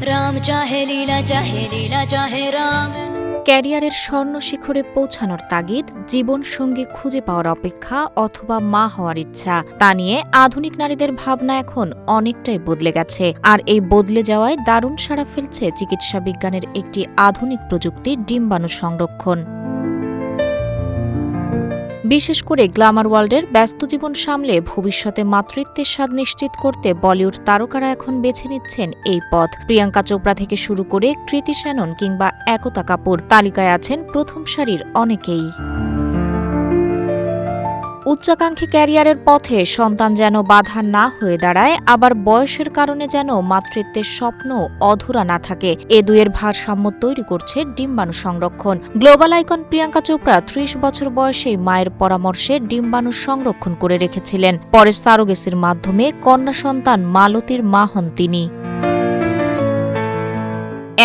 राम चाहे लीला चाहे राम। ক্যারিয়ারের স্বর্ণ শিখরে পৌঁছানোর তাগিদ, জীবনসঙ্গী খুঁজে পাওয়ার অপেক্ষা অথবা মা হওয়ার ইচ্ছা, তা নিয়ে আধুনিক নারীদের ভাবনা এখন অনেকটাই বদলে গেছে। আর এই বদলে যাওয়ায় দারুণ সাড়া ফেলছে চিকিৎসা বিজ্ঞানের একটি আধুনিক প্রযুক্তি, ডিম্বাণু সংরক্ষণ। বিশেষ করে গ্ল্যামার ওয়ার্ল্ডের ব্যস্ত জীবন সামলে ভবিষ্যতে মাতৃত্বের স্বাদ নিশ্চিত করতে বলিউড তারকারা এখন বেছে নিচ্ছেন এই পথ। প্রিয়াঙ্কা চোপড়া থেকে শুরু করে কৃতি শ্যানন কিংবা একতা কাপুর, তালিকায় আছেন প্রথম সারির অনেকেই। উচ্চাকাঙ্ক্ষী ক্যারিয়ারের পথে সন্তান যেন বাধা না হয়ে দাঁড়ায়, আবার বয়সের কারণে যেন মাতৃত্বের স্বপ্ন অধুরা না থাকে, এ দুয়ের ভারসাম্য তৈরি করছে ডিম্বাণু সংরক্ষণ। গ্লোবাল আইকন প্রিয়াঙ্কা চোপড়া ৩০ বছর বয়সেই মায়ের পরামর্শে ডিম্বাণু সংরক্ষণ করে রেখেছিলেন। পরে সারোগেসির মাধ্যমে কন্যা সন্তান মালতীর মা হন তিনি।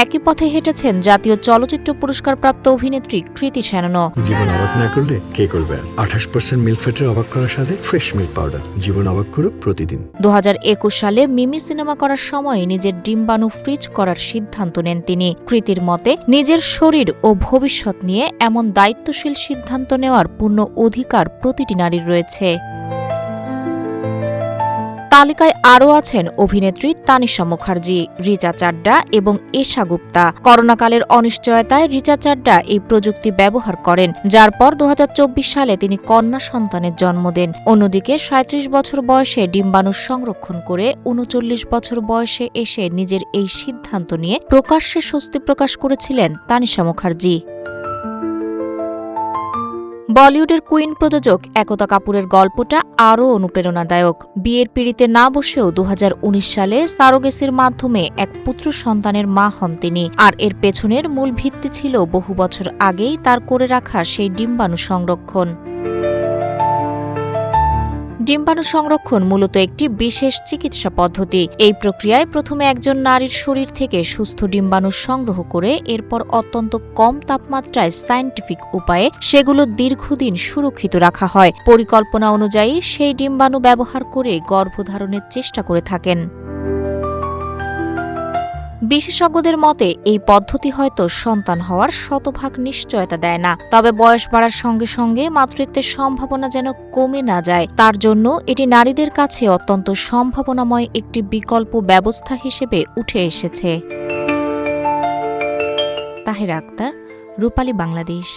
একই পথে হেঁটেছেন জাতীয় চলচ্চিত্র পুরস্কারপ্রাপ্ত অভিনেত্রী কৃতি শ্যাননও। জীবন অবাক না করলে কে করবে? 28% মিল্ক ফ্যাটের অবাক করার সাথে ফ্রেশ মিল্ক পাউডার। জীবন অবাক করুক প্রতিদিন। 2021 সালে মিমি সিনেমা করার সময় নিজের ডিম্বাণু ফ্রিজ করার সিদ্ধান্ত নেন তিনি। কৃতির মতে, নিজের শরীর ও ভবিষ্যৎ নিয়ে এমন দায়িত্বশীল সিদ্ধান্ত নেওয়ার পূর্ণ অধিকার প্রতিটি নারীর রয়েছে। তালিকায় আরও আছেন অভিনেত্রী তানিশা মুখার্জি, রিচা চাড্ডা এবং এশা গুপ্তা। করোনাকালের অনিশ্চয়তায় রিচা চাড্ডা এই প্রযুক্তি ব্যবহার করেন, যার পর 2024 সালে তিনি কন্যা সন্তানের জন্ম দেন। অন্যদিকে 37 বছর বয়সে ডিম্বাণু সংরক্ষণ করে 39 বছর বয়সে এসে নিজের এই সিদ্ধান্ত নিয়ে প্রকাশ্যে স্বস্তি প্রকাশ করেছিলেন তানিশা মুখার্জি। বলিউডের কুইন প্রযোজক একতা কাপুরের গল্পটা আরও অনুপ্রেরণাদায়ক। বিয়ের পিঁড়িতে না বসেও 2019 সালে সারোগেসির মাধ্যমে এক পুত্র সন্তানের মা হন তিনি। আর এর পেছনের মূল ভিত্তি ছিল বহু বছর আগেই তার করে রাখা সেই ডিম্বাণু সংরক্ষণ। ডিম্বাণু সংরক্ষণ মূলত একটি বিশেষ চিকিৎসা পদ্ধতি। এই প্রক্রিয়ায় প্রথমে একজন নারীর শরীর থেকে সুস্থ ডিম্বাণু সংগ্রহ করে এরপর অত্যন্ত কম তাপমাত্রায় সায়েন্টিফিক উপায়ে সেগুলো দীর্ঘদিন সুরক্ষিত রাখা হয়। পরিকল্পনা অনুযায়ী সেই ডিম্বাণু ব্যবহার করে গর্ভধারণের চেষ্টা করে থাকেন। বিশেষজ্ঞদের মতে, এই পদ্ধতি হয়তো সন্তান হওয়ার শতভাগ নিশ্চয়তা দেয় না, তবে বয়স বাড়ার সঙ্গে সঙ্গে মাতৃত্বের সম্ভাবনা যেন কমে না যায়, তার জন্য এটি নারীদের কাছে অত্যন্ত সম্ভাবনাময় একটি বিকল্প ব্যবস্থা হিসেবে উঠে এসেছে। তাহেরা আক্তার, রূপালী বাংলাদেশ।